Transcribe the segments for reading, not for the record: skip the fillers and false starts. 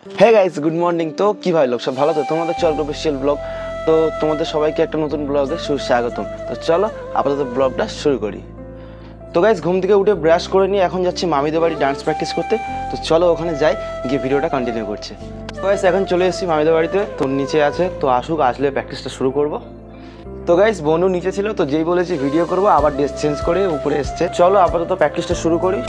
Hey guys, good morning. তো কি ভাই লোক সব ভালো তো? তোমাদের চল অফিসিয়াল ব্লগ। তো তোমাদের সবাইকে একটা নতুন ব্লগে সুস্বাগতম। তো চলো আপাতত ব্লগটা শুরু করি। তো গাইস, ঘুম থেকে উঠে ব্রাশ করে নিয়ে এখন যাচ্ছি মামিদের বাড়ি ডান্স প্র্যাকটিস করতে। তো চলো ওখানে যাই, গিয়ে ভিডিওটা কন্টিনিউ করছে। তো গাইস এখন চলে এসেছি মামিদের বাড়িতে। তো নিচে আছে, তো আসুক, আসলে প্র্যাকটিসটা শুরু করব। তো গাইস বনু নিচে ছিল, তো যেই বলেছি ভিডিও করবো আবার ড্রেস চেঞ্জ করে উপরে এসছে। চলো আপাতত প্র্যাকটিসটা শুরু করি।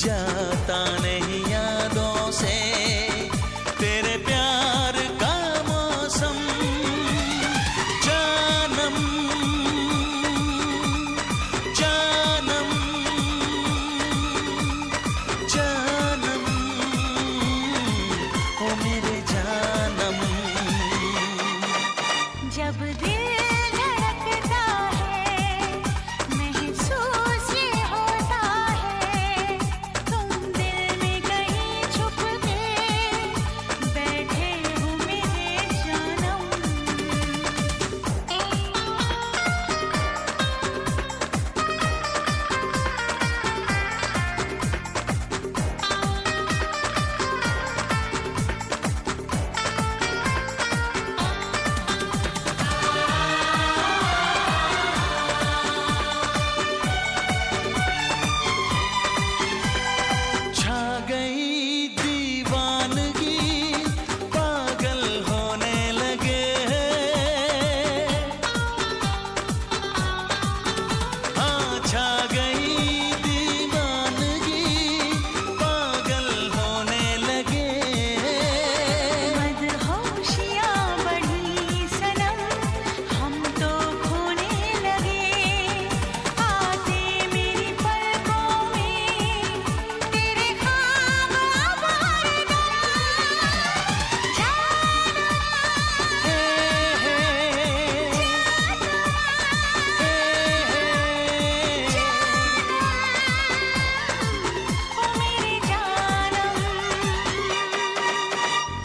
जाता नहीं यादों से तेरे प्यार का मौसम जानम जानम जानम ओ मेरे जानम। जब दिल धड़कता है महसूस ये होता है तुम दिल में कहीं छुप के बैठे हो मेरे जानम। छा गई दीवानगी पागल होने लगे हाँ छा गई दीवानगी पागल होने लगे मदहोशियाँ बढ़ी सनम हम तो खोने लगे आते मेरी पलकों में तेरे ख्वाब आवार मेरे जानम।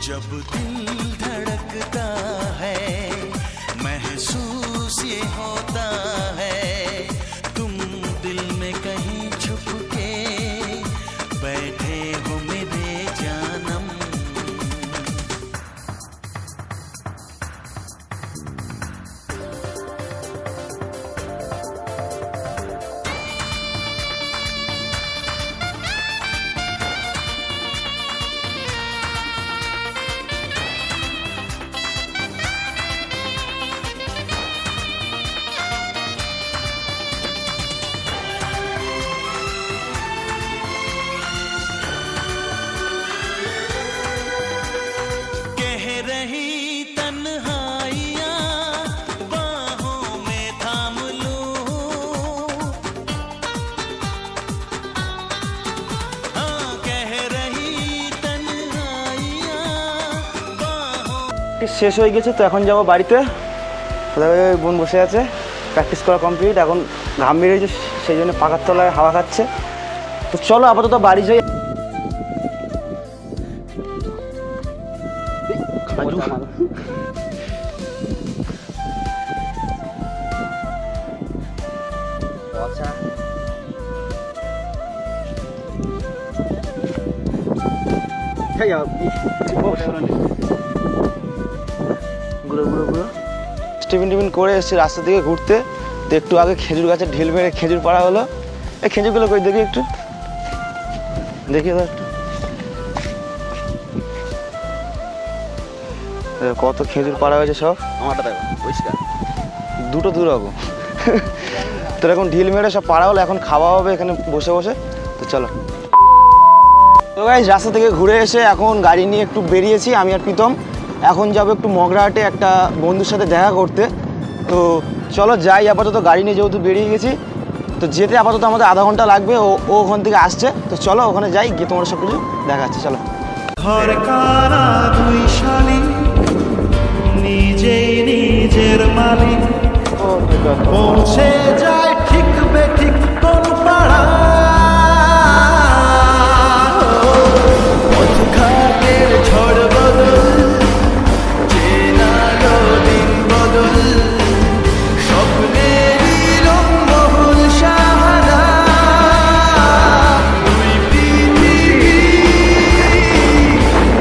जब दिल धड़कता है महसूस ये होता है तुम दिल में कहीं छुप के बैठे हो मेरे जानम। कह रही तन्हाइयाँ बाहों में थाम लूं हाँ कह रही तन्हाइयाँ बाहों শেষ হয়ে গেছে, তো এখন যাবো বাড়িতে। বোন বসে আছে, প্র্যাকটিস করা কমপ্লিট। এখন ঘাম বেরিয়েছে, সেই জন্য পাখার তলায় হাওয়া খাচ্ছে। তো চলো আপাতত বাড়ি যাই। টিফিন করে এসেছি রাস্তা থেকে ঘুরতে। তো একটু আগে খেজুর গাছের ঢিল মেরে খেজুর পাড়া হলো। এই খেজুরগুলো কই দেখি, একটু দেখি তো একটু। কত খেজুর পাড়া হয়েছে সব। আমারটা দেখো পরিষ্কার। দুটো দু রকম। তোর এখন ঢিল মেরে সব পাড়া হলো, এখন খাওয়া হবে এখানে বসে বসে। তো চলো। তো গাইস রাস্তা থেকে ঘুরে এসে এখন গাড়ি নিয়ে একটু বেরিয়েছি আমি আর প্রীতম। এখন যাবো একটু মগরাহাটে একটা বন্ধুর সাথে দেখা করতে। তো চলো যাই, আপাতত গাড়ি নিয়ে যেহেতু বেরিয়ে গেছি, তো যেতে আপাতত আমাদের আধা ঘন্টা লাগবে। ও ওখান থেকে আসছে, তো চলো ওখানে যাই, গিয়ে তোমার সব কিছু দেখাচ্ছি। চলো। ঘর কারা দুই শালী, নিজেই নিজের মালিক, পৌঁছে যায় ঠিক বেঠিক কোন পাড়া। পথঘাটের ঝড় বদল, চেনা দিন বদল, স্বপ্নেরই রংমহল সাহারা। দুই পৃথিবী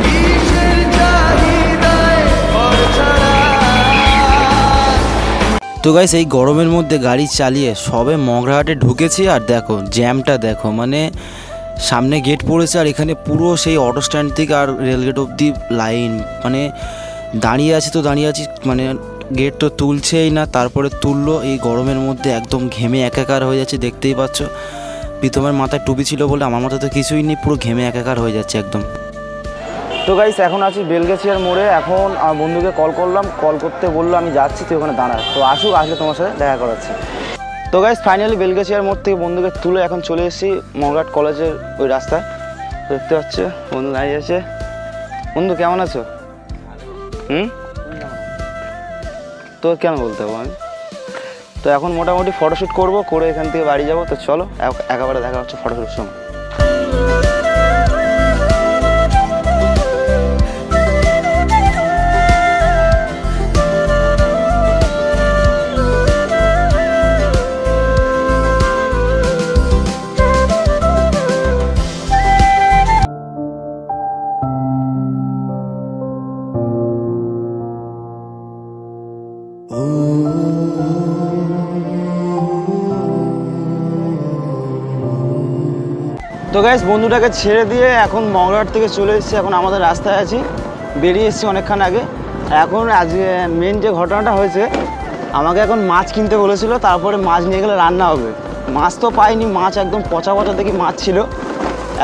কিসের চাহিদায় ঘর ছাড়া। তো গাইস এই গরমের মধ্যে গাড়ি চালিয়ে সবে মগরাহাটে ঢুকেছি, আর দেখো জ্যামটা দেখো, মানে সামনে গেট পড়েছে আর এখানে পুরো সেই অটো স্ট্যান্ড থেকে আর রেলগেট অবধি লাইন, মানে দাঁড়িয়ে আছি তো দাঁড়িয়ে আছি, মানে গেট তো তুলছেই না, তারপরে তুললো। এই গরমের মধ্যে একদম ঘেমে একাকার হয়ে যাচ্ছে, দেখতেই পাচ্ছ। প্রীতমের মাথায় টুপি ছিল বলে, আমার মাথায় তো কিছুই নেই, পুরো ঘেমে একাকার হয়ে যাচ্ছে একদম। তো গাইস এখন আছি বেলগেছিয়ার মোড়ে। এখন আমার বন্ধুকে কল করলাম, কল করতে বললো আমি যাচ্ছি, তুই ওখানে দাঁড়া। তো আসুক, আসলে তোমার সাথে দেখা করাচ্ছি। তো গাইস ফাইনালি বেলগেছিয়ার মোড় থেকে বন্ধুকে তুলে এখন চলে এসেছি মগরাহাট কলেজের ওই রাস্তায়। দেখতে পাচ্ছ বন্ধু দাঁড়িয়ে আছে। বন্ধু কেমন আছো? তো কেন বলতে হবো আমি? তো এখন মোটামুটি ফটোশ্যুট করবো, করে এখান থেকে বাড়ি যাবো। তো চলো একেবারে দেখা হচ্ছে ফটোশ্যুটের সময়। তো গাইস বন্ধুটাকে ছেড়ে দিয়ে এখন মগরাহাট থেকে চলে এসেছি, এখন আমাদের রাস্তায় আছি, বেরিয়ে এসেছি অনেকক্ষণ আগে। এখন আজকে মেন যে ঘটনাটা হয়েছে, আমাকে এখন মাছ কিনতে বলেছিল, তারপরে মাছ নিয়ে গেলে রান্না হবে। মাছ তো পাইনি, মাছ একদম পচা পচা দেখি মাছ ছিল।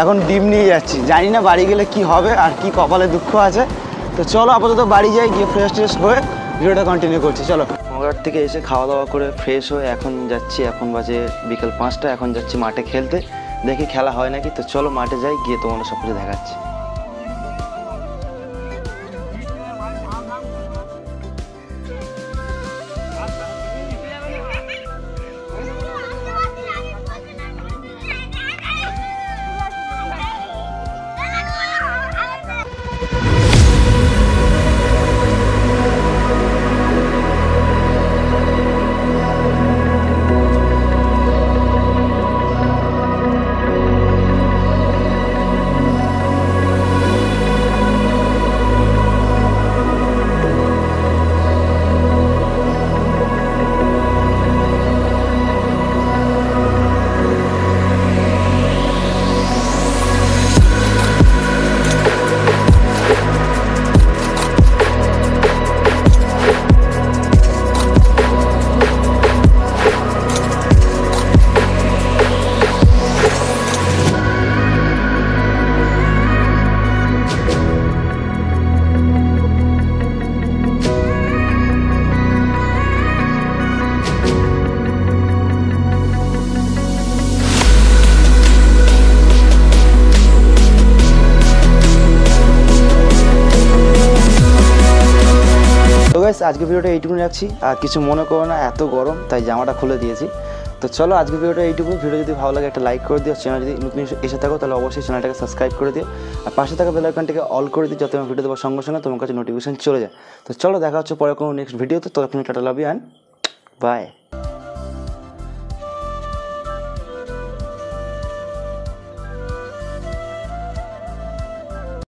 এখন ডিম নিয়ে যাচ্ছি, জানি না বাড়ি গেলে কি হবে আর কি কপালে দুঃখ আছে। তো চলো আপাতত বাড়ি যাই, গিয়ে ফ্রেশ ট্রেশ হয়ে ভিডিওটা কন্টিনিউ করছি। চলো। মগরাহাট থেকে এসে খাওয়া দাওয়া করে ফ্রেশ হয়ে এখন যাচ্ছি, এখন বাজে বিকেল 5টা। এখন যাচ্ছি মাঠে খেলতে, দেখি খেলা হয় নাকি। তো চলো মাঠে যাই, গিয়ে তোমাদের সব কিছু দেখাচ্ছি। গাইস আজকে ভিডিওটা এইটুকুই রাখছি, আর কিছু মনে করো না, এত গরম তাই জামাটা খুলে দিয়েছি। তো চলো আজকে ভিডিওটা এইটুকু। ভিডিও যদি ভালো লাগে একটা লাইক করে দিও, চ্যানেল যদি নতুন এসে থাকো তাহলে অবশ্যই চ্যানেলটাকে সাবস্ক্রাইব করে দিও, আর পাশে থাকা বেল আইকনটাকে অল করে দিও, যাতে আমি ভিডিও দেওয়ার সঙ্গে সঙ্গে তোমার কাছে নোটিফিকেশন চলে যায়। তো চলো দেখা হচ্ছে পরে কোনো নেক্সট ভিডিওতে। ততক্ষণ টাটা, লাভ ইউ অ্যান্ড বাই।